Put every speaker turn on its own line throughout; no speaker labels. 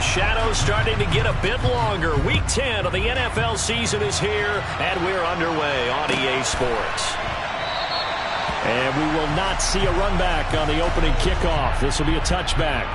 shadows starting to get a bit longer. Week 10 of the NFL season is here, and we're underway on EA Sports.
And we will not see a run back on the opening kickoff. This will be a touchback.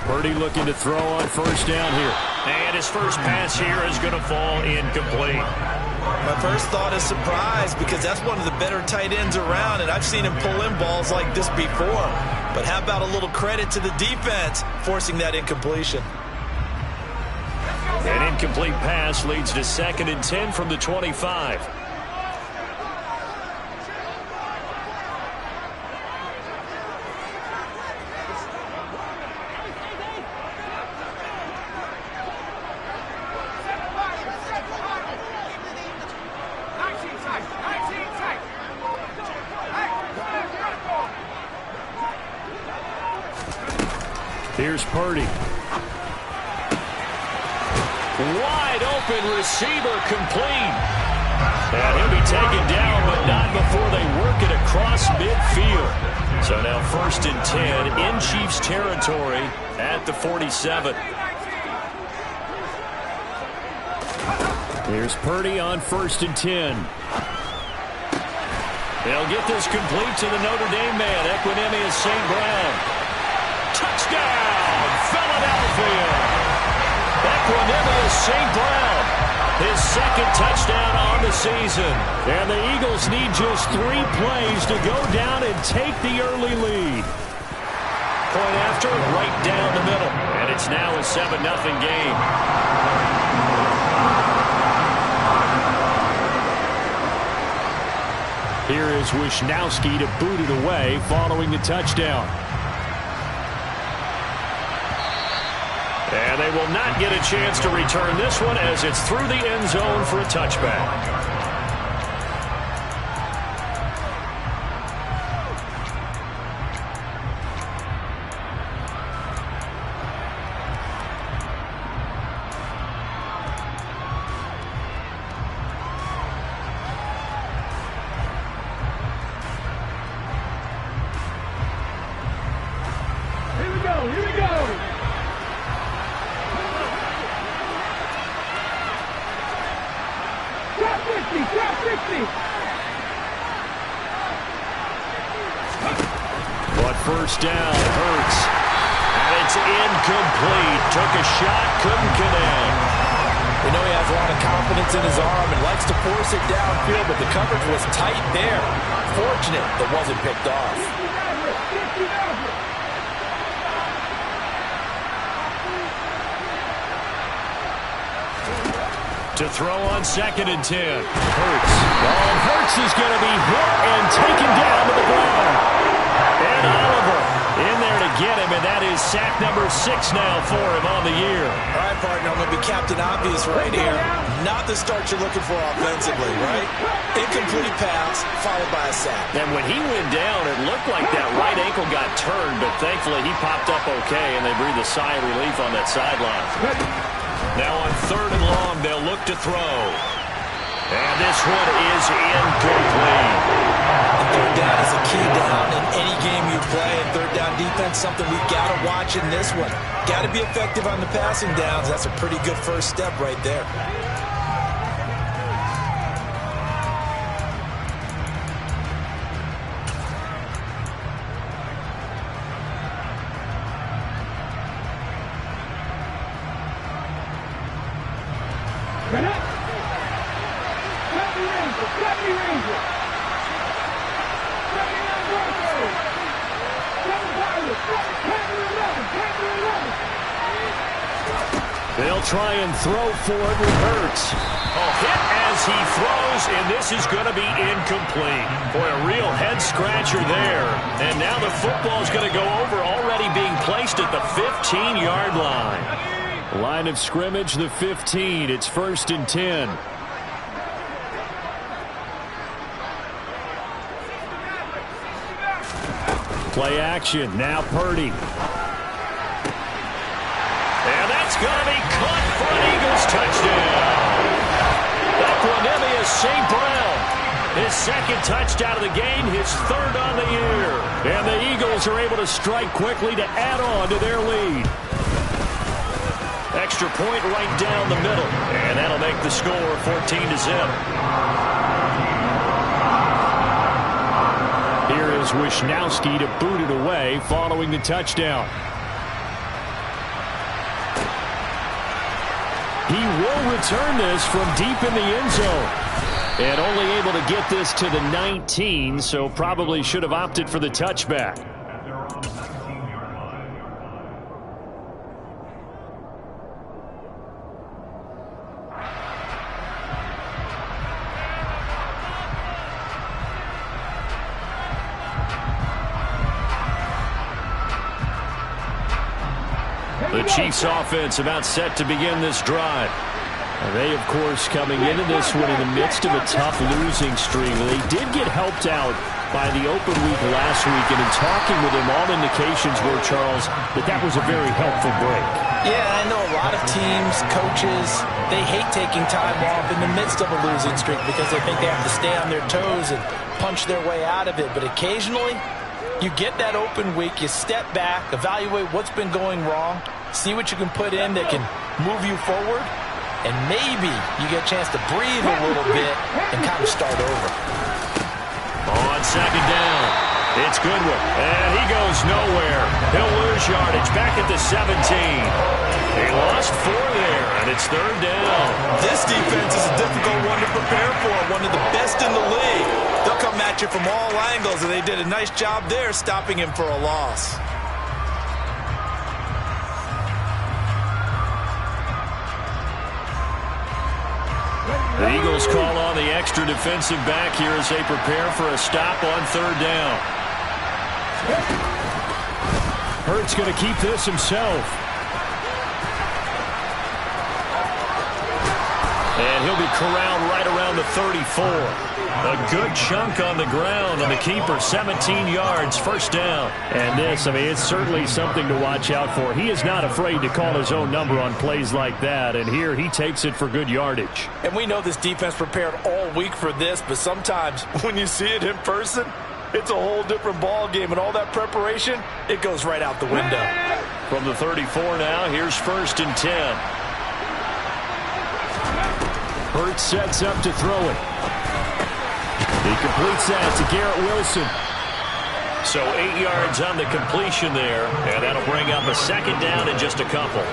Purdy looking to throw on first down here.
And his first pass here is going to fall incomplete.
My first thought is surprise, because that's one of the better tight ends around, and I've seen him pull in balls like this before. But how about a little credit to the defense forcing that incompletion?
An incomplete pass leads to 2nd and 10 from the 25.
Here's Purdy.
Wide open receiver, complete. And he'll be taken down, but not before they work it across midfield. So now 1st and 10 in Chiefs territory at the 47.
Here's Purdy on 1st and 10.
They'll get this complete to the Notre Dame man, Equinemius St. Brown. Touchdown, Philadelphia. Equinemius St. Brown, his 2nd touchdown on the season.
And the Eagles need just 3 plays to go down and take the early lead.
Point after, right down the middle. And it's now a 7-0 game.
Here is Wisnowski to boot it away following the touchdown.
And they will not get a chance to return this one as it's through the end zone for a touchback.
But first down, Hurts.
And it's incomplete. Took a shot, couldn't connect.
We know he has a lot of confidence in his arm and likes to force it downfield, but the coverage was tight there. Fortunate that wasn't picked off.
To throw on 2nd and 10.
Hurts. Oh, Hurts is going to be hit and taken down to the ground.
And Oliver in there to get him, and that is sack number 6 now for him on the year.
All right, partner, I'm going to be Captain Obvious right here. Not the start you're looking for offensively, right? Incomplete pass followed by a sack.
And when he went down, it looked like that right ankle got turned, but thankfully he popped up okay, and they breathed a sigh of relief on that sideline. Now on 3rd and long, they'll look to throw. And this one is incomplete.
And 3rd down is a key down in any game you play. And 3rd down defense, something we've got to watch in this one. Got to be effective on the passing downs. That's a pretty good first step right there.
They'll try and throw for it with Hurts.
Oh, hit and
as he throws, and this is going to be incomplete. Boy, a real head-scratcher there. And now the football is going to go over, already being placed at the 15-yard line. Line of scrimmage, the 15. It's 1st and 10. Play action. Now Purdy. And that's going to be caught for an Eagles touchdown. Equanimous St. Brown. His second touchdown of the game, his 3rd on the year. And the Eagles are able to strike quickly to add on to their lead. Extra point right down the middle. And that'll make the score 14-0. Here is Wisnowski to boot it away following the touchdown. He will return this from deep in the end zone. And only able to get this to the 19, so probably should have opted for the touchback. The Chiefs offense about set to begin this drive. They, of course, coming into this one in the midst of a tough losing streak. They did get helped out by the open week last week, and in talking with him, all indications were, Charles, that was a very helpful break.
Yeah, I know a lot of teams, coaches, they hate taking time off in the midst of a losing streak because they think they have to stay on their toes and punch their way out of it. But occasionally, you get that open week, you step back, evaluate what's been going wrong, see what you can put in that can move you forward, and maybe you get a chance to breathe a little bit and kind of start over.
On 2nd down, it's Goodwin, and he goes nowhere. He'll lose yardage back at the 17. He lost 4 there, and it's 3rd down.
This defense is a difficult one to prepare for, one of the best in the league. They'll come at you from all angles, and they did a nice job there stopping him for a loss.
The Eagles call on the extra defensive back here as they prepare for a stop on 3rd down. Hurts going to keep this himself. And he'll be corralled right around the 34. A good chunk on the ground on the keeper, 17 yards, 1st down. And this, it's certainly something to watch out for. He is not afraid to call his own number on plays like that, and here he takes it for good yardage.
And we know this defense prepared all week for this, but sometimes when you see it in person, it's a whole different ball game, and all that preparation, it goes right out the window.
From the 34 now, here's 1st and 10. Hurts sets up to throw it. He completes that to Garrett Wilson. So 8 yards on the completion there, and that'll bring up a 2nd down in just a couple.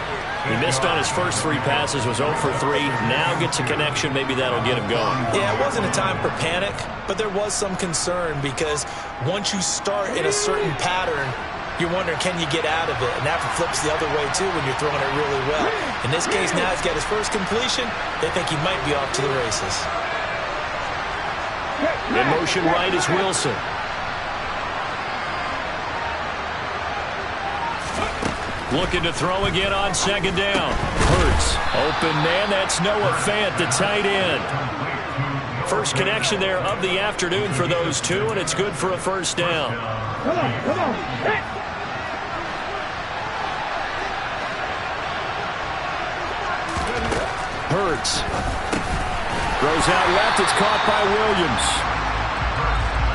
He missed on his first 3 passes, was 0 for 3. Now gets a connection. Maybe that'll get him going. Yeah, it wasn't a time for panic, but there was some concern because once you start in a certain pattern, you're wondering, can you get out of it? And that flips the other way, too, when you're throwing it really well. In this case, now he's got his first completion. They think he might be off to the races. In motion right is Wilson. Looking to throw again on 2nd down. Hurts. Open man. That's Noah Fant, the tight end. First connection there of the afternoon for those two, and it's good for a 1st down.
Come on.
Hurts. Throws out left. It's caught by Williams.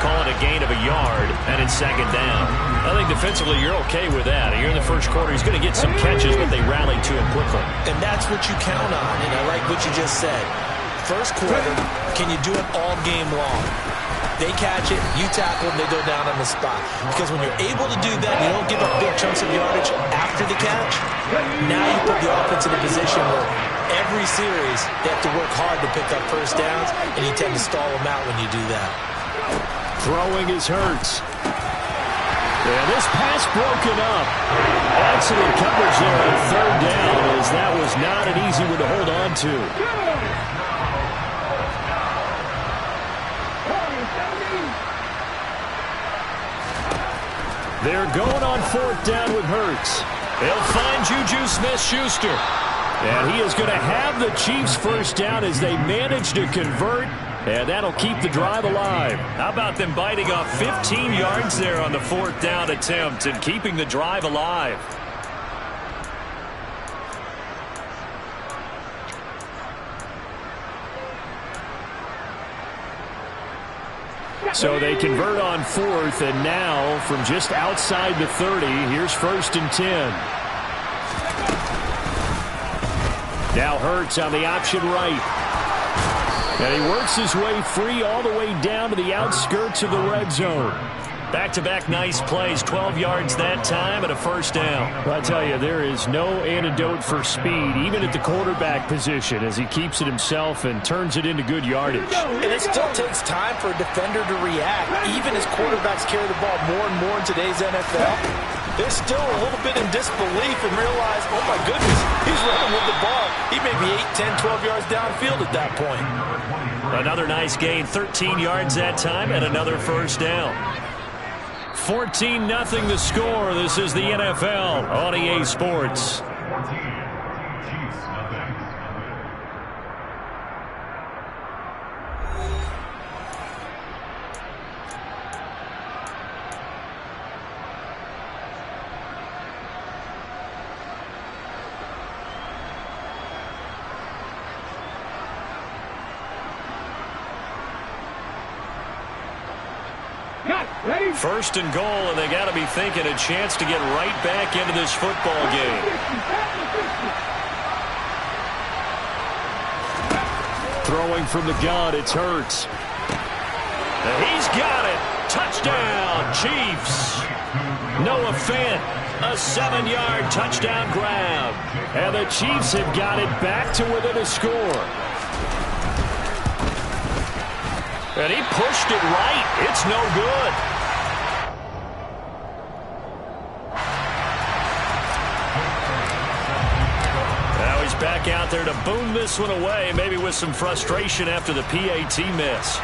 Call it a gain of a yard, and it's 2nd down. I think defensively you're okay with that. You're in the first quarter. He's going to get some catches, but they rallied to him quickly. And that's what you count on, and I like what you just said. First quarter, can you do it all game long? They catch it, you tackle them, they go down on the spot. Because when you're able to do that, you don't give up big chunks of yardage after the catch. Now you put the offense in a position where every series they have to work hard to pick up 1st downs, and you tend to stall them out when you do that. Throwing is Hurts. And this pass broken up. Excellent coverage there on 3rd down, as that was not an easy one to hold on to. They're going on 4th down with Hurts. They'll find Juju Smith-Schuster. And he is going to have the Chiefs first down as they manage to convert. And that'll keep the drive alive.
How about them biting off 15 yards there on the 4th down attempt and keeping the drive alive?
So they convert on 4th, and now from just outside the 30, here's 1st and 10. Now Hurts on the option right. And he works his way free all the way down to the outskirts of the red zone.
Back-to-back nice plays, 12 yards that time and a 1st down.
I tell you, there is no antidote for speed, even at the quarterback position, as he keeps it himself and turns it into good yardage.
And it still takes time for a defender to react, even as quarterbacks carry the ball more and more in today's NFL. They're still a little bit in disbelief and realize, oh my goodness, he's running with the ball. He may be 8, 10, 12 yards downfield at that point.
Another nice gain, 13 yards that time and another 1st down.
14-0 the score. This is the NFL on EA Sports.
First and goal, and they got to be thinking a chance to get right back into this football game.
Throwing from the gun, it's Hurts.
He's got it. Touchdown, Chiefs. Noah Fant, a 7-yard touchdown grab.
And the Chiefs have got it back to within a score.
And he pushed it right. It's no good. Now he's back out there to boom this one away, maybe with some frustration after the PAT miss.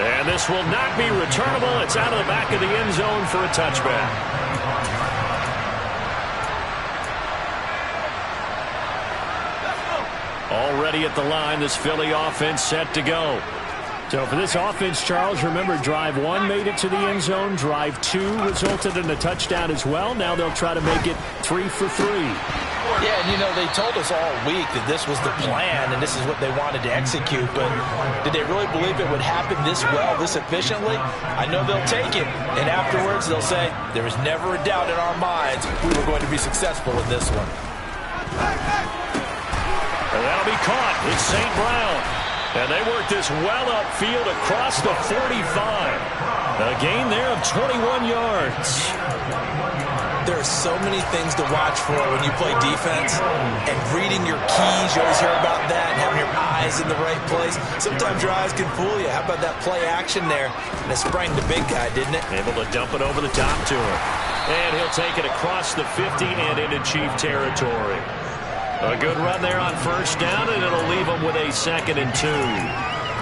And this will not be returnable. It's out of the back of the end zone for a touchback. Already at the line, this Philly offense set to go.
So for this offense, Charles, remember drive 1 made it to the end zone. Drive 2 resulted in a touchdown as well. Now they'll try to make it 3 for 3.
Yeah, and you know, they told us all week that this was the plan and this is what they wanted to execute, but did they really believe it would happen this well, this efficiently? I know they'll take it, and afterwards they'll say, there was never a doubt in our minds we were going to be successful in this one.
And that'll be caught. It's St. Brown. And they work this well upfield across the 45. A gain there of 21 yards.
There are so many things to watch for when you play defense, and reading your keys, you always hear about that, having your eyes in the right place. Sometimes your eyes can fool you. How about that play action there? And it sprang the big guy, didn't it?
Able to dump it over the top to him. And he'll take it across the 50 and into Chief territory. A good run there on 1st down, and it'll leave them with a 2nd and 2.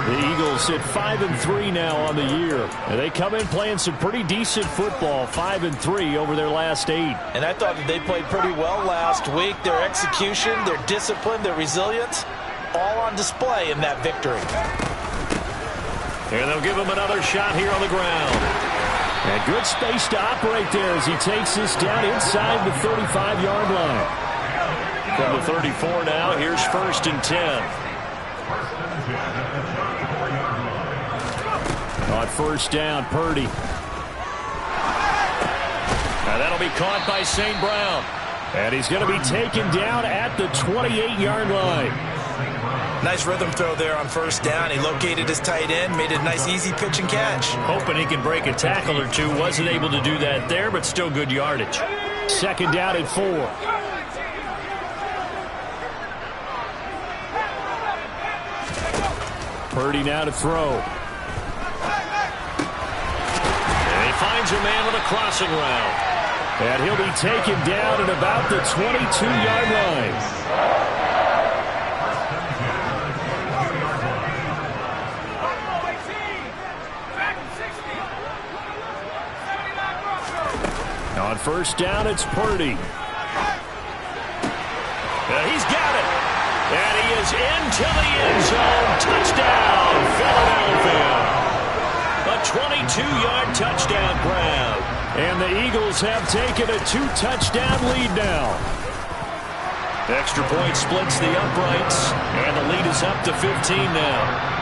The Eagles sit 5-3 now on the year. And they come in playing some pretty decent football, 5-3 over their last 8.
And I thought that they played pretty well last week. Their execution, their discipline, their resilience, all on display in that victory.
And they'll give him another shot here on the ground.
And good space to operate there as he takes this down inside the 35-yard line.
From the 34 now, here's 1st and 10.
On 1st down, Purdy.
Now that'll be caught by St. Brown.
And he's going to be taken down at the 28-yard line.
Nice rhythm throw there on 1st down. He located his tight end, made a nice easy pitch and catch.
Hoping he can break a tackle or two. Wasn't able to do that there, but still good yardage.
2nd down at 4. Purdy now to throw.
And he finds a man with a crossing route.
And he'll be taken down at about the 22-yard line. On first down, it's Purdy.
He's got it. And he is into the end zone. Touchdown, Philadelphia. A 22-yard touchdown grab.
And the Eagles have taken a 2-touchdown lead now.
Extra point splits the uprights. And the lead is up to 15 now.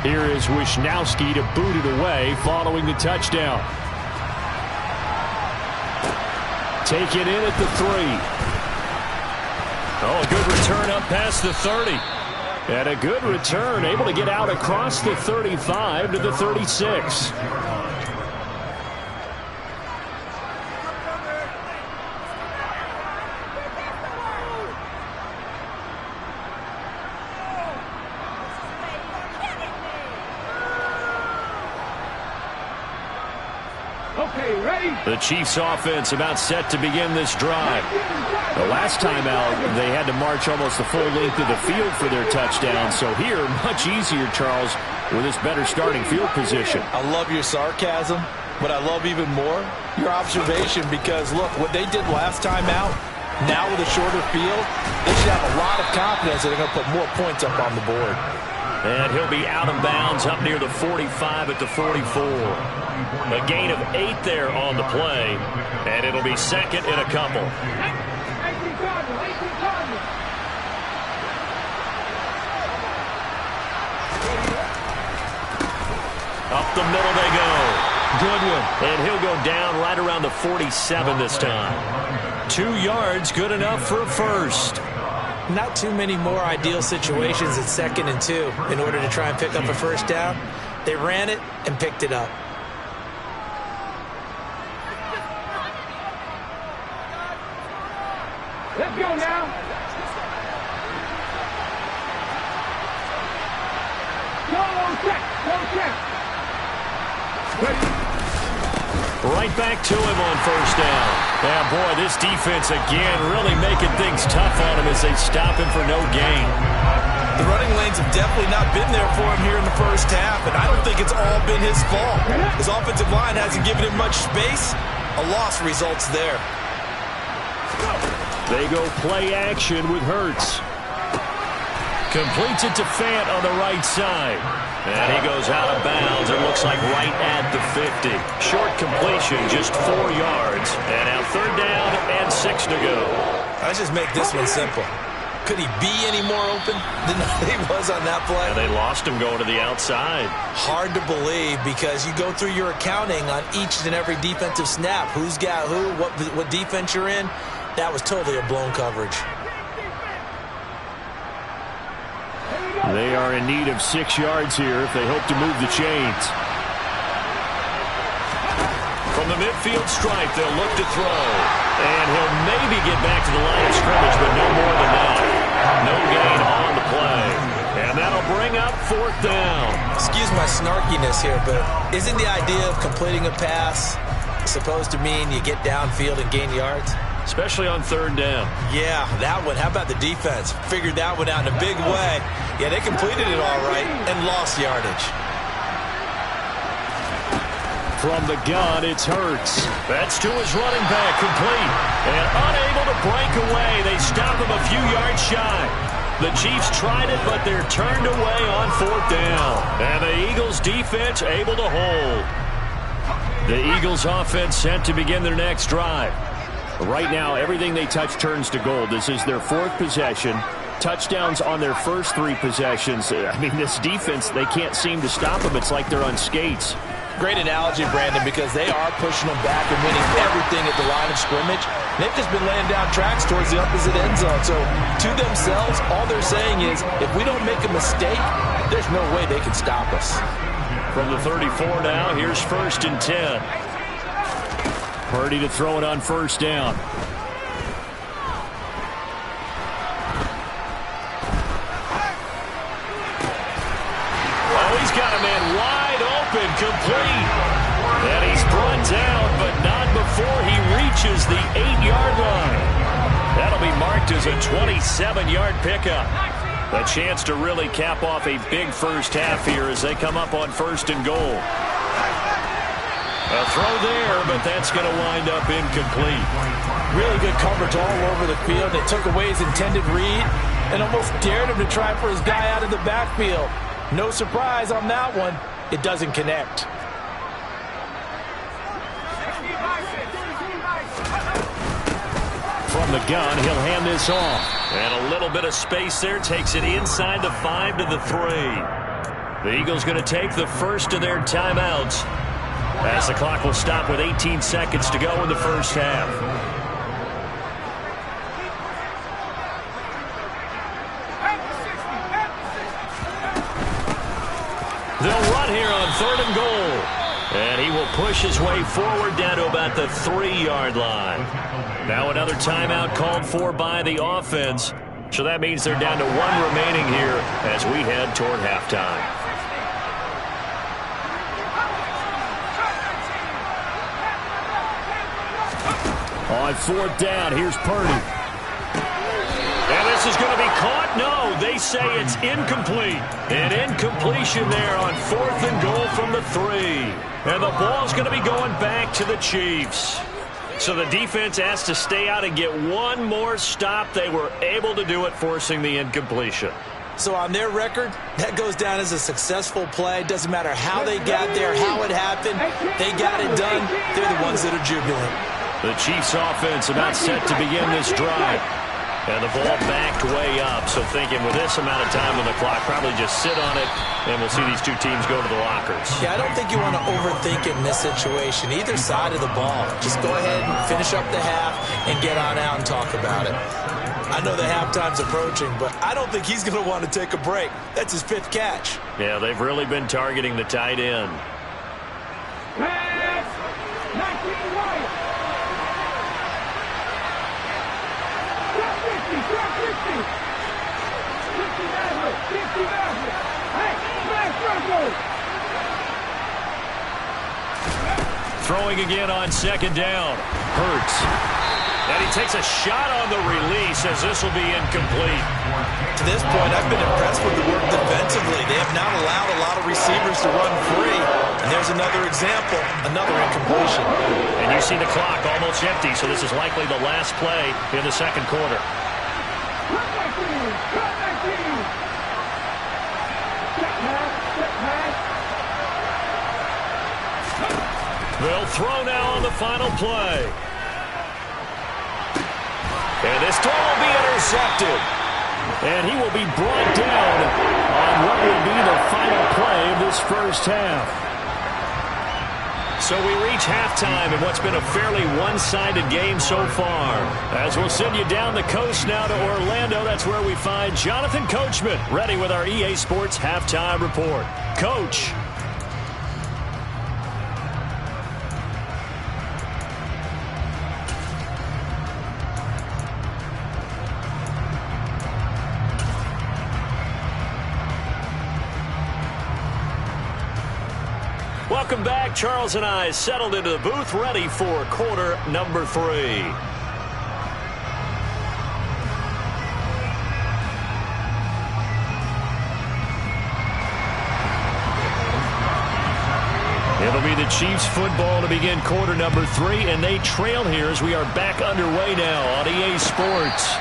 Here is Wisnowski to boot it away following the touchdown. Taken in at the 3.
Oh, a good return up past the 30.
And a good return, able to get out across the 35 to the 36.
The Chiefs offense about set to begin this drive.
The last time out, they had to march almost the full length of the field for their touchdown. So here, much easier, Charles, with this better starting field position.
I love your sarcasm, but I love even more your observation because, look, what they did last time out, now with a shorter field, they should have a lot of confidence that they're going to put more points up on the board.
And he'll be out of bounds up near the 45 at the 44. A gain of 8 there on the play, and it'll be second in a couple. Up the middle they go. Good one. And he'll go down right around the 47 this time. 2 yards, good enough for a first.
Not too many more ideal situations at 2nd and 2 in order to try and pick up a first down. They ran it and picked it up.
Let's go now. Go check.
Right back to him on first down. Yeah, boy, this defense again really making things tough on him as they stop him for no gain.
The running lanes have definitely not been there for him here in the first half, and I don't think it's all been his fault. His offensive line hasn't given him much space. A loss results there.
They go play action with Hurts.
Completes it to Fant on the right side. And he goes out of bounds. It looks like right at the 50. Short completion, just 4 yards. And now 3rd down and 6 to go.
Let's just make this one simple. Could he be any more open than he was on that play?
And they lost him going to the outside.
Hard to believe because you go through your accounting on each and every defensive snap. Who's got who, what defense you're in. That was totally a blown coverage.
They are in need of 6 yards here if they hope to move the chains.
From the midfield stripe, they'll look to throw. And he'll maybe get back to the line of scrimmage, but no more than that. No gain on the play. And that'll bring up 4th down.
Excuse my snarkiness here, but isn't the idea of completing a pass supposed to mean you get downfield and gain yards?
Especially on 3rd down.
Yeah, that one. How about the defense? Figured that one out in a big way. Yeah, they completed it all right and lost yardage.
From the gun, it's Hurts.
That's to his running back, complete. And unable to break away. They stop him a few yards shy. The Chiefs tried it, but they're turned away on 4th down. And the Eagles defense able to hold. The Eagles offense set to begin their next drive.
Right now, everything they touch turns to gold. This is their 4th possession. Touchdowns on their first 3 possessions. I mean, this defense, they can't seem to stop them. It's like they're on skates.
Great analogy, Brandon, because they are pushing them back and winning everything at the line of scrimmage. They've just been laying down tracks towards the opposite end zone. So, to themselves, all they're saying is, if we don't make a mistake, there's no way they can stop us.
From the 34 now, here's 1st and 10.
Purdy to throw it on first down.
Oh, he's got a man reaches the 8-yard line. That'll be marked as a 27-yard pickup. A chance to really cap off a big first half here as they come up on 1st and goal. A throw there, but that's going to wind up incomplete.
Really good coverage all over the field. They took away his intended read and almost dared him to try for his guy out of the backfield. No surprise on that one. It doesn't connect.
From the gun, he'll hand this off. And a little bit of space there. Takes it inside the 5 to the 3. The Eagles going to take the first of their timeouts as the clock will stop with 18 seconds to go in the first half. They'll run here on 3rd and goal. And he will push his way forward down to about the 3-yard line. Now another timeout called for by the offense. So that means they're down to 1 remaining here as we head toward halftime. On 4th down, here's Purdy. And this is going to be caught. No, they say it's incomplete. An incompletion there on 4th and goal from the 3. And the ball's going to be going back to the Chiefs. So the defense has to stay out and get one more stop. They were able to do it, forcing the incompletion.
So on their record, that goes down as a successful play. Doesn't matter how they got there, how it happened. They got it done. They're the ones that are jubilant.
The Chiefs offense about set to begin this drive. And the ball backed way up. So thinking with this amount of time on the clock, probably just sit on it, and we'll see these two teams go to the lockers.
Yeah, I don't think you want to overthink it in this situation. Either side of the ball. Just go ahead and finish up the half and get on out and talk about it. I know the halftime's approaching, but I don't think he's going to want to take a break. That's his 5th catch.
Yeah, they've really been targeting the tight end. Throwing again on 2nd down. Hurts. And he takes a shot on the release as this will be incomplete.
To this point, I've been impressed with the work defensively. They have not allowed a lot of receivers to run free. And there's another example, another incompletion.
And you see the clock almost empty, so this is likely the last play in the 2nd quarter. They'll throw now on the final play. And this throw will be intercepted. And he will be brought down on what will be the final play of this first half. So we reach halftime in what's been a fairly one-sided game so far. As we'll send you down the coast now to Orlando, that's where we find Jonathan Coachman, ready with our EA Sports Halftime Report. Coach. Welcome back. Charles and I settled into the booth, ready for quarter number 3. It'll be the Chiefs football to begin quarter number 3, and they trail here as we are back underway now on EA Sports.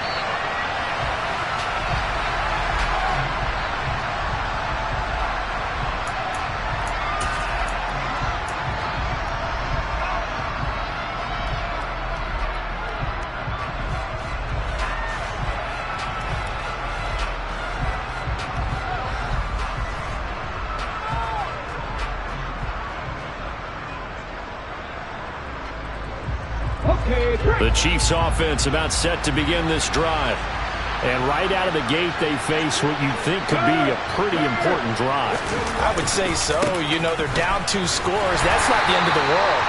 The Chiefs offense about set to begin this drive. And right out of the gate, they face what you think could be a pretty important drive.
I would say so. You know, they're down 2 scores. That's not the end of the world.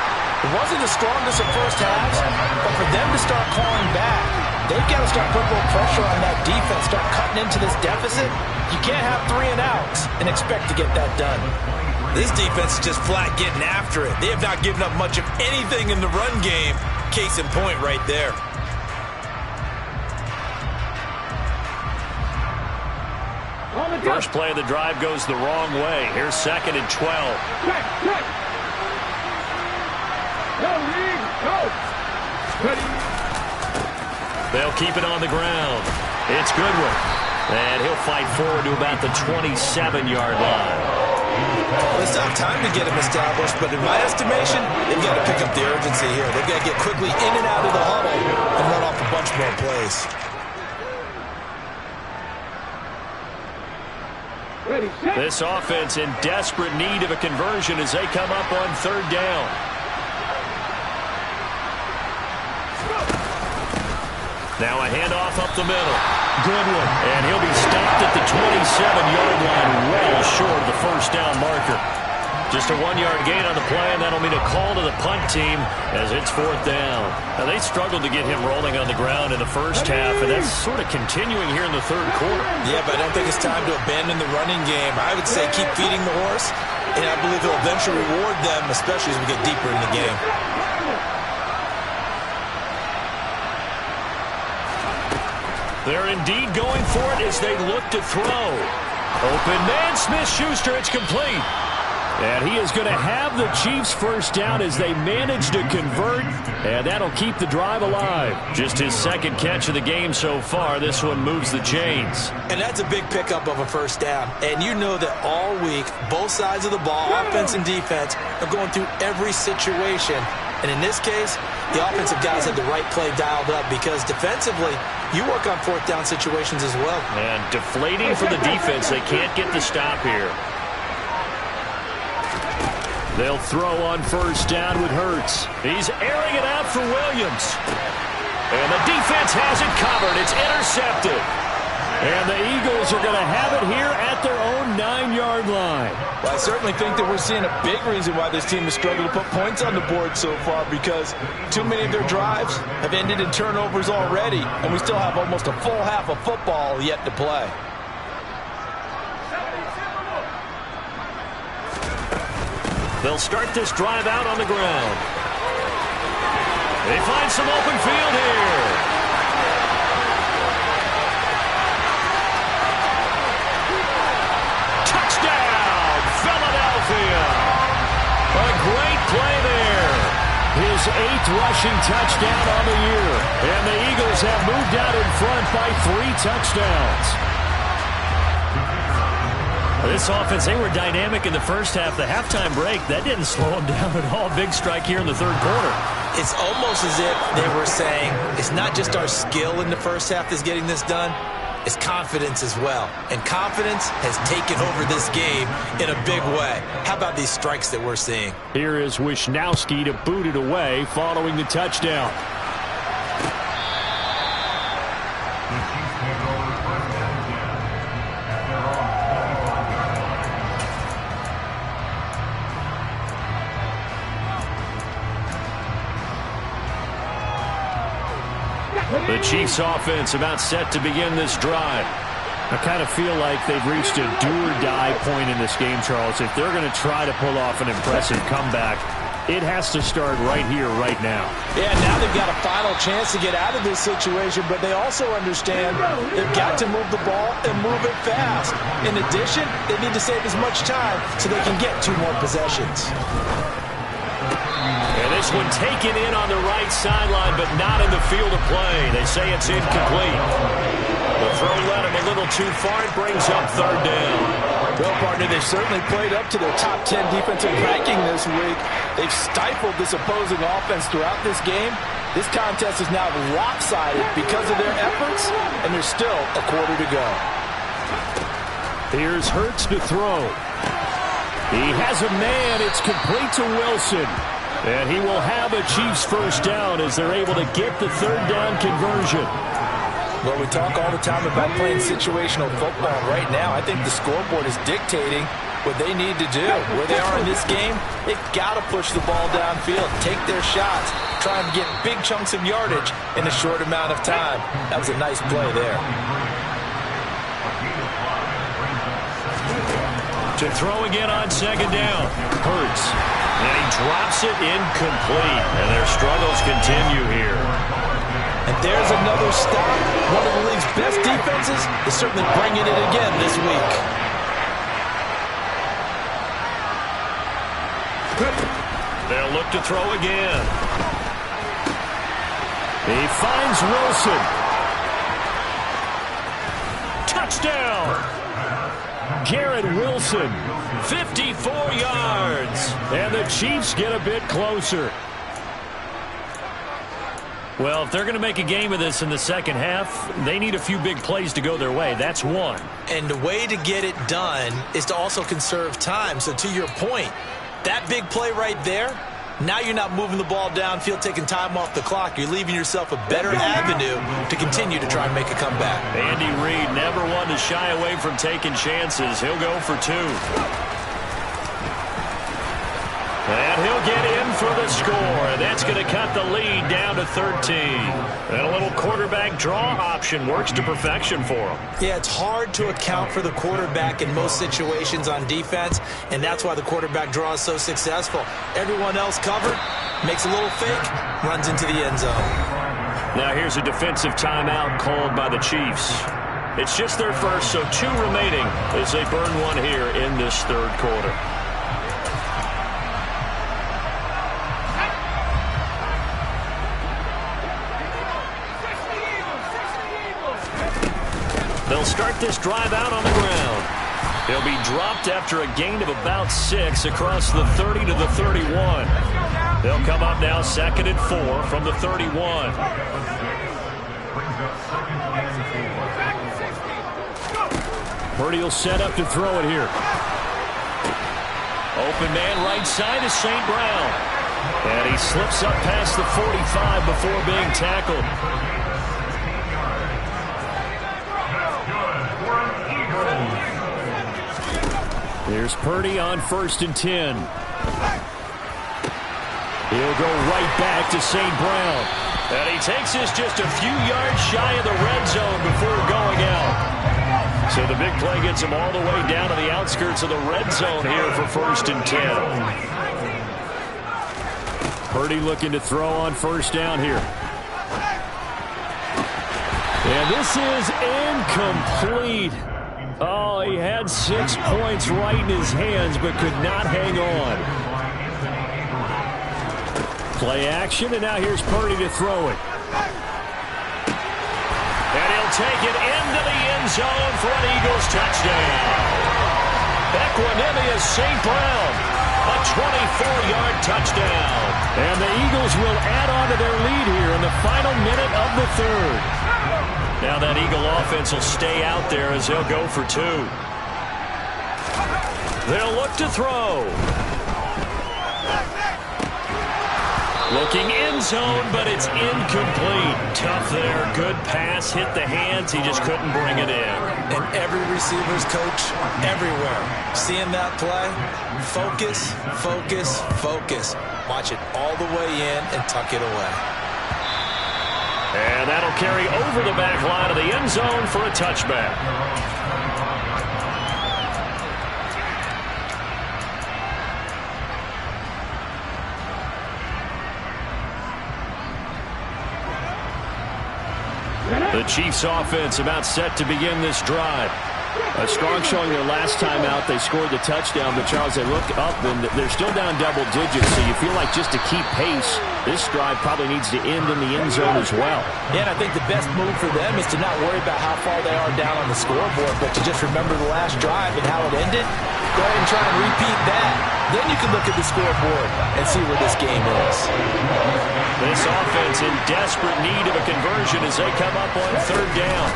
It wasn't the strongest of first halves, but for them to start clawing back, they've got to start putting a little pressure on that defense, start cutting into this deficit. You can't have 3 and outs and expect to get that done. This defense is just flat getting after it. They have not given up much of anything in the run game. Case in point right there.
First play of the drive goes the wrong way. Here's 2nd and 12.
Check. Go, Reed. Go. Ready.
They'll keep it on the ground. It's Goodwin. And he'll fight forward to about the 27-yard line.
Well, they still have time to get him established, but in my estimation, they've got to pick up the urgency here. They've got to get quickly in and out of the huddle and run off a bunch more plays.
Ready, set.
This offense in desperate need of a conversion as they come up on 3rd down. Now a handoff up the middle. Goodwin. And he'll be stopped at the 27-yard line, well short of the first down marker. Just a 1-yard gain on the play, and that'll mean a call to the punt team as it's 4th down. Now, they struggled to get him rolling on the ground in the first half, and that's sort of continuing here in the 3rd quarter.
Yeah, but I don't think it's time to abandon the running game. I would say keep feeding the horse, and I believe he'll eventually reward them, especially as we get deeper in the game.
They're indeed going for it as they look to throw. Open man, Smith-Schuster, it's complete. And he is going to have the Chiefs first down as they manage to convert, and that'll keep the drive alive. Just his 2nd catch of the game so far. This one moves the chains.
And that's a big pickup of a first down. And you know that all week, both sides of the ball, offense and defense, are going through every situation. And in this case, the offensive guys had the right play dialed up because defensively, you work on 4th down situations as well.
And deflating for the defense. They can't get the stop here. They'll throw on 1st down with Hurts. He's airing it out for Williams. And the defense has it covered. It's intercepted. And the Eagles are going to have it here at their own 9-yard line.
Well, I certainly think that we're seeing a big reason why this team has struggled to put points on the board so far, because too many of their drives have ended in turnovers already, and we still have almost a full half of football yet to play.
They'll start this drive out on the ground. They find some open field here. Touchdown, Philadelphia. A great play there. His 8th rushing touchdown on the year. And the Eagles have moved out in front by 3 touchdowns. This offense, they were dynamic in the first half. The halftime break, that didn't slow them down at all. Big strike here in the 3rd quarter.
It's almost as if they were saying, it's not just our skill in the first half that's getting this done, it's confidence as well. And confidence has taken over this game in a big way. How about these strikes that we're seeing?
Here is Wisnowski to boot it away following the touchdown. The Chiefs offense about set to begin this drive. I kind of feel like they've reached a do-or-die point in this game, Charles. If they're going to try to pull off an impressive comeback, it has to start right here, right now.
Yeah, now they've got a final chance to get out of this situation, but they also understand they've got to move the ball and move it fast. In addition, they need to save as much time so they can get 2 more possessions.
And this one taken in on the right sideline, but not in the field of play. They say it's incomplete. The throw led him a little too far. It brings up 3rd down.
Well, partner, they've certainly played up to their top 10 defensive ranking this week. They've stifled this opposing offense throughout this game. This contest is now lopsided because of their efforts, and there's still a quarter to go.
Here's Hurts to throw. He has a man. It's complete to Wilson. And he will have a Chiefs first down as they're able to get the 3rd down conversion.
Well, we talk all the time about playing situational football. Right now, I think the scoreboard is dictating what they need to do. Where they are in this game, they've got to push the ball downfield, take their shots, try and get big chunks of yardage in a short amount of time. That was a nice play there.
To throw again on 2nd down. Hurts. And he drops it incomplete. And their struggles continue here.
And there's another stop. One of the league's best defenses is certainly bringing it again this week.
They'll look to throw again.
He finds Wilson.
Touchdown!
Garrett Wilson.
54 yards.
And the Chiefs get a bit closer.
Well, if they're going to make a game of this in the second half, they need a few big plays to go their way. That's one.
And the way to get it done is to also conserve time. So to your point, that big play right there, now you're not moving the ball downfield, taking time off the clock. You're leaving yourself a better avenue to continue to try and make a comeback.
Andy Reid never one to shy away from taking chances. He'll go for two. And he'll get in for the score. That's going to cut the lead down to 13. And a little quarterback draw option works to perfection for him.
Yeah, it's hard to account for the quarterback in most situations on defense, and that's why the quarterback draw is so successful. Everyone else covered, makes a little fake, runs into the end zone.
Now here's a defensive timeout called by the Chiefs. It's just their first, so 2 remaining as they burn one here in this third quarter. They'll start this drive out on the ground. He'll be dropped after a gain of about 6 across the 30 to the 31. They'll come up now 2nd and 4 from the 31.
Purdy will set up to throw it here.
Open man right side is St. Brown. And he slips up past the 45 before being tackled.
Here's Purdy on 1st and 10. He'll go right back to St. Brown.
And he takes this just a few yards shy of the red zone before going out. So the big play gets him all the way down to the outskirts of the red zone here for 1st and 10.
Purdy looking to throw on 1st down here. And this is incomplete. Oh, he had 6 points right in his hands, but could not hang on. Play action, and now here's Purdy to throw it.
And he'll take it into the end zone for an Eagles touchdown. Equanimous St. Brown, a 24-yard touchdown.
And the Eagles will add on to their lead here in the final minute of the third.
Now that Eagle offense will stay out there as they'll go for 2. They'll look to throw. Looking end zone, but it's incomplete. Tough there. Good pass. Hit the hands. He just couldn't bring it in.
And every receiver's coach everywhere. Seeing that play, focus, focus, focus. Watch it all the way in and tuck it away.
And that'll carry over the back line of the end zone for a touchback. The Chiefs offense about set to begin this drive.
A strong showing their last time out. They scored the touchdown, but Charles, they look up and they're still down double digits, so you feel like just to keep pace, this drive probably needs to end in the end zone as well.
Yeah, and I think the best move for them is to not worry about how far they are down on the scoreboard, but to just remember the last drive and how it ended. Go ahead and try and repeat that. Then you can look at the scoreboard and see where this game is.
This offense in desperate need of a conversion as they come up on 3rd down.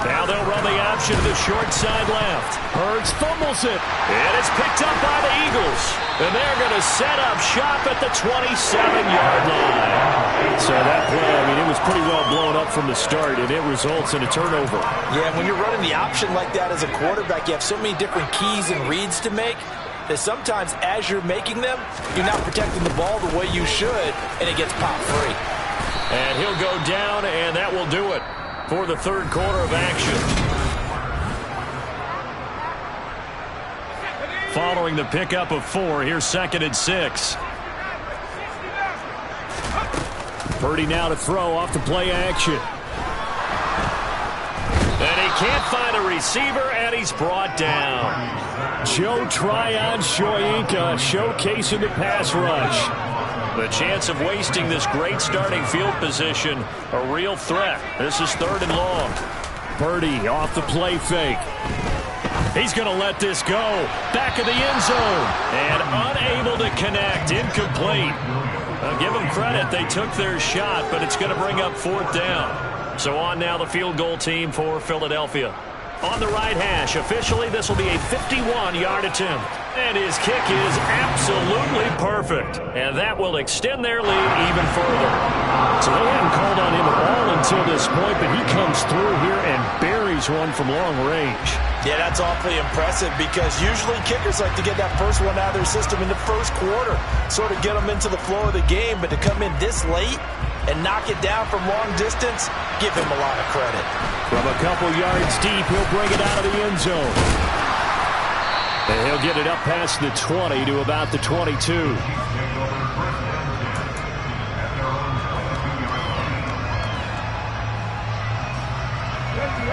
Now they'll run the option to the short side left.
Hurts fumbles it.
And it's picked up by the Eagles. And they're going to set up shop at the 27-yard line.
So that play, I mean, it was pretty well blown up from the start, and it results in a turnover.
Yeah, when you're running the option like that as a quarterback, you have so many different keys and reads to make that sometimes as you're making them, you're not protecting the ball the way you should, and it gets popped free.
And he'll go down, and that will do it for the third quarter of action. following the pickup of 4. Here's 2nd and 6.
Purdy now to throw off the play action.
And he can't find a receiver, and he's brought down.
Joe Tryon-Shoyinka showcasing the pass rush.
The chance of wasting this great starting field position, a real threat. This is 3rd and long.
Purdy off the play fake.
He's going to let this go. Back of the end zone. And unable to connect. Incomplete. I'll give them credit. They took their shot, but it's going to bring up 4th down. So on now the field goal team for Philadelphia. On the right hash, officially this will be a 51-yard attempt. And his kick is absolutely perfect. And that will extend their lead even further.
So they haven't called on him at all until this point, but he comes through here and buries one from long range.
Yeah, that's awfully impressive because usually kickers like to get that first one out of their system in the first quarter, sort of get them into the flow of the game, but to come in this late and knock it down from long distance, give him a lot of credit.
From a couple yards deep, he'll bring it out of the end zone. And he'll get it up past the 20 to about the 22.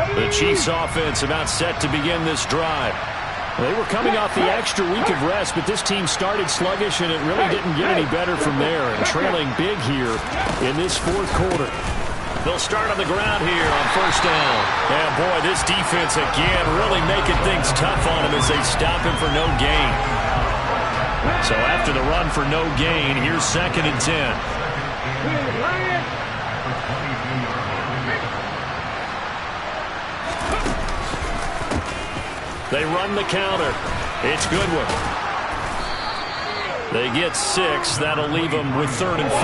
The Chiefs offense about set to begin this drive.
They were coming off the extra week of rest, but this team started sluggish, and it really didn't get any better from there, and trailing big here in this 4th quarter.
They'll start on the ground here on 1st down. And boy, this defense again really making things tough on him as they stop him for no gain. So after the run for no gain, here's 2nd and 10. They run the counter. It's Goodwin. They get 6. That'll leave them with 3rd and 4.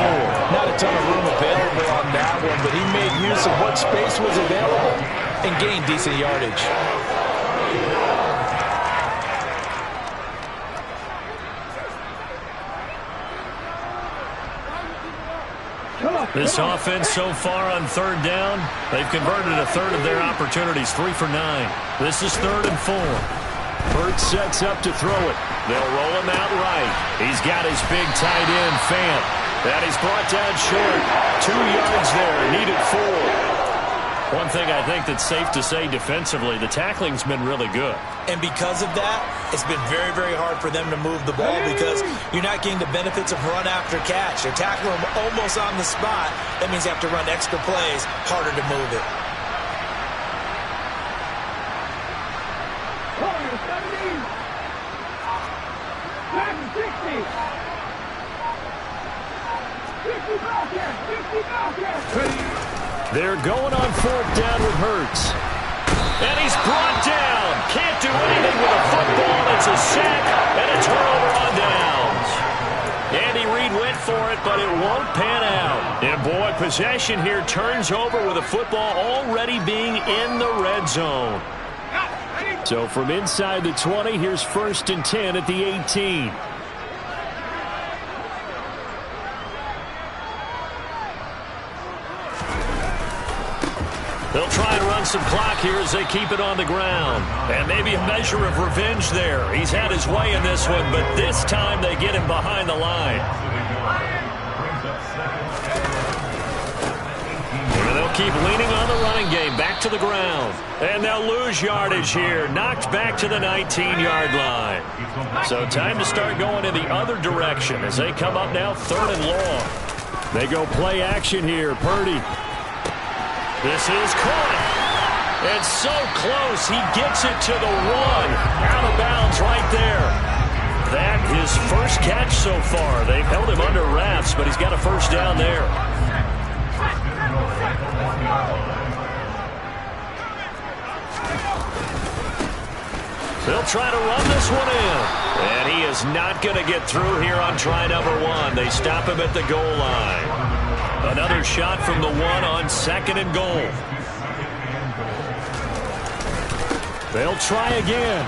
Not a ton of room available on that one, but he made use of what space was available and gained decent yardage.
This offense so far on 3rd down, they've converted a 1/3 of their opportunities, 3 for 9. This is 3rd and 4.
Hurts sets up to throw it.
They'll roll him out right. He's got his big tight end, Fant. And he's brought down short. 2 yards there, needed 4. One thing I think that's safe to say defensively, the tackling's been really good.
And because of that, it's been very, very hard for them to move the ball because you're not getting the benefits of run after catch. They're tackling them almost on the spot. That means they have to run extra plays, harder to move it.
They're going on 4th down with Hurts.
And he's brought down. Can't do anything with a football. It's a sack and a turnover on downs. Andy Reid went for it, but it won't pan out. And boy, possession here turns over with a football already being in the red zone.
So from inside the 20, here's 1st and 10 at the 18.
They'll try and run some clock here as they keep it on the ground. And maybe a measure of revenge there. He's had his way in this one, but this time they get him behind the line. And they'll keep leaning on the running game. Back to the ground. And they'll lose yardage here. Knocked back to the 19-yard line. So time to start going in the other direction as they come up now 3rd and long.
They go play action here. Purdy.
This is caught. And so close. He gets it to the 1. Out of bounds right there. That his first catch so far. They've held him under wraps, but he's got a 1st down there. They'll try to run this one in. And he is not going to get through here on try number 1. They stop him at the goal line. Another shot from the 1 on 2nd and goal.
They'll try again.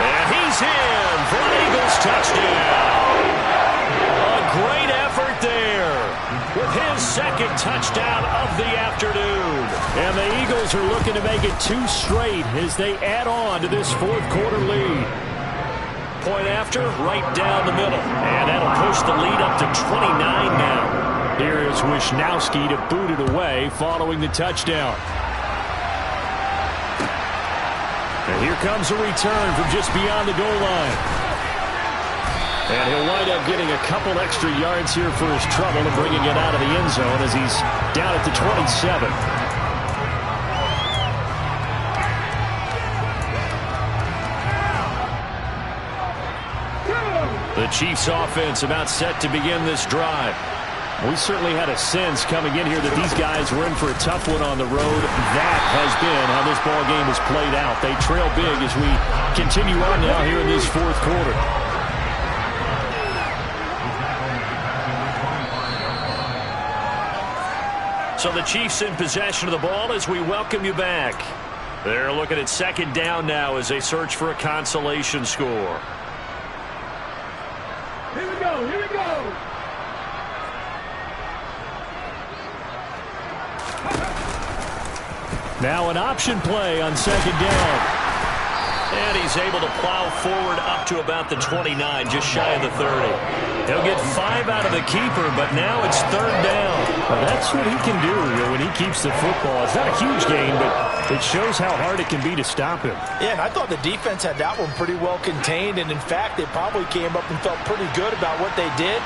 And he's in for an Eagles touchdown. A great effort there. With his second touchdown of the afternoon.
And the Eagles are looking to make it 2 straight as they add on to this fourth-quarter lead.
Point after, right down the middle. And that'll push the lead up to 29 now.
Here is Wisnowski to boot it away following the touchdown. And here comes a return from just beyond the goal line. And he'll wind up getting a couple extra yards here for his trouble and bringing it out of the end zone as he's down at the 27.
The Chiefs offense about set to begin this drive.
We certainly had a sense coming in here that these guys were in for a tough one on the road. That has been how this ball game has played out. They trail big as we continue on now here in this fourth quarter.
So the Chiefs in possession of the ball as we welcome you back. They're looking at second down now as they search for a consolation score.
Here we go, here we go.
Now an option play on second down.
And he's able to plow forward up to about the 29, just shy of the 30. He'll get 5 out of the keeper, but now it's third down.
Well, that's what he can do when he keeps the football. It's not a huge gain, but it shows how hard it can be to stop him.
Yeah, and I thought the defense had that one pretty well contained, and in fact, they probably came up and felt pretty good about what they did.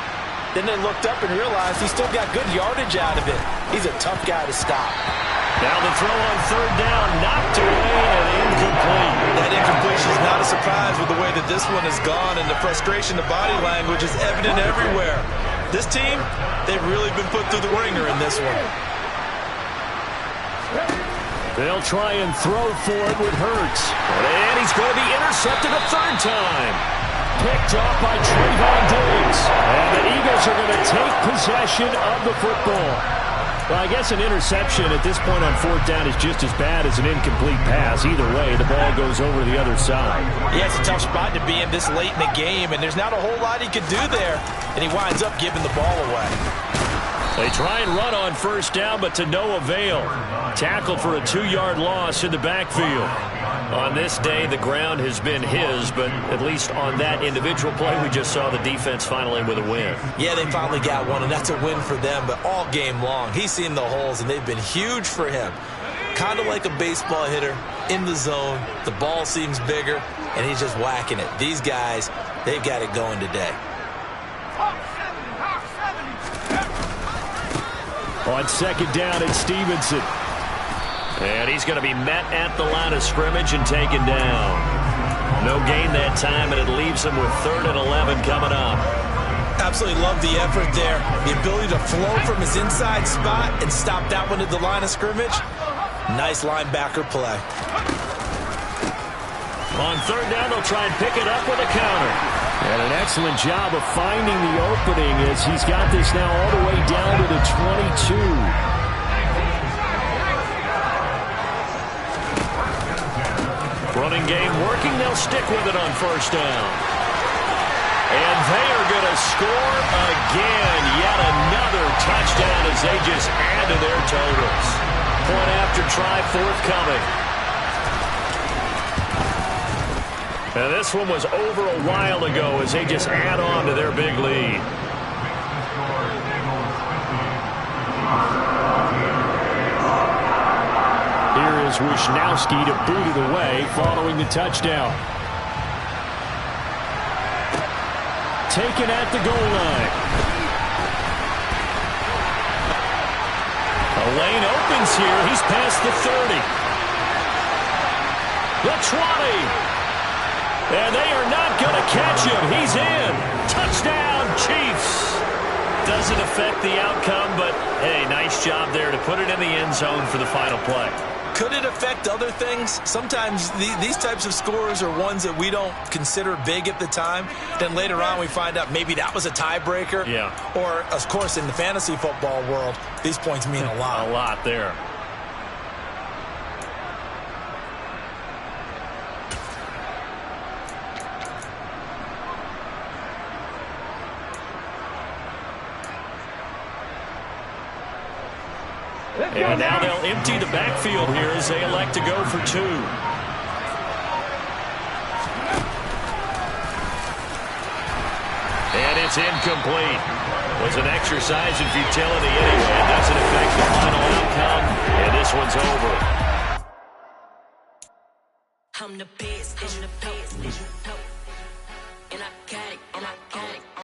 Then they looked up and realized he still got good yardage out of it. He's a tough guy to stop.
Now the throw on third down, knocked away and incomplete.
That incompletion is not a surprise with the way that this one has gone, and the frustration of body language is evident everywhere. This team, they've really been put through the ringer in this one.
They'll try and throw for it with Hurts.
And he's going to be intercepted a third time.
Picked off by Trayvon Diggs. And the Eagles are going to take possession of the football. Well, I guess an interception at this point on fourth down is just as bad as an incomplete pass. Either way, the ball goes over the other side.
Yeah, it's a tough spot to be in this late in the game, and there's not a whole lot he could do there, and he winds up giving the ball away.
They try and run on first down, but to no avail. Tackled for a 2-yard loss in the backfield. On this day, the ground has been his, but at least on that individual play, we just saw the defense finally with a win.
Yeah, they finally got one, and that's a win for them, but all game long, he's seen the holes, and they've been huge for him. Kind of like a baseball hitter in the zone. The ball seems bigger, and he's just whacking it. These guys, they've got it going today.
On second down, it's Stevenson.
And he's going to be met at the line of scrimmage and taken down. No gain that time, and it leaves him with 3rd and 11 coming up.
Absolutely love the effort there. The ability to flow from his inside spot and stop that one at the line of scrimmage. Nice linebacker play.
On third down, they'll try and pick it up with a counter.
And an excellent job of finding the opening as he's got this now all the way down to the 22.
Running game working. They'll stick with it on first down. And they are going to score again. Yet another touchdown as they just add to their totals. Point after try forthcoming. And this one was over a while ago as they just add on to their big lead.
Here is Wisnowski to boot it away following the touchdown. Taken at the goal line.
A lane opens here. He's past the 30. The 20. And they are not going to catch him. He's in. Touchdown, Chiefs. Doesn't affect the outcome, but, hey, nice job there to put it in the end zone for the final play.
Could it affect other things? Sometimes these types of scores are ones that we don't consider big at the time. Then later on we find out maybe that was a tiebreaker.
Yeah.
Or, of course, in the fantasy football world, these points mean a lot.
A lot there. And now they'll empty the backfield here as they elect to go for 2. And it's incomplete. Was an exercise in futility anyway. It doesn't affect the final outcome, and this one's over.
I'm the best, I'm the best.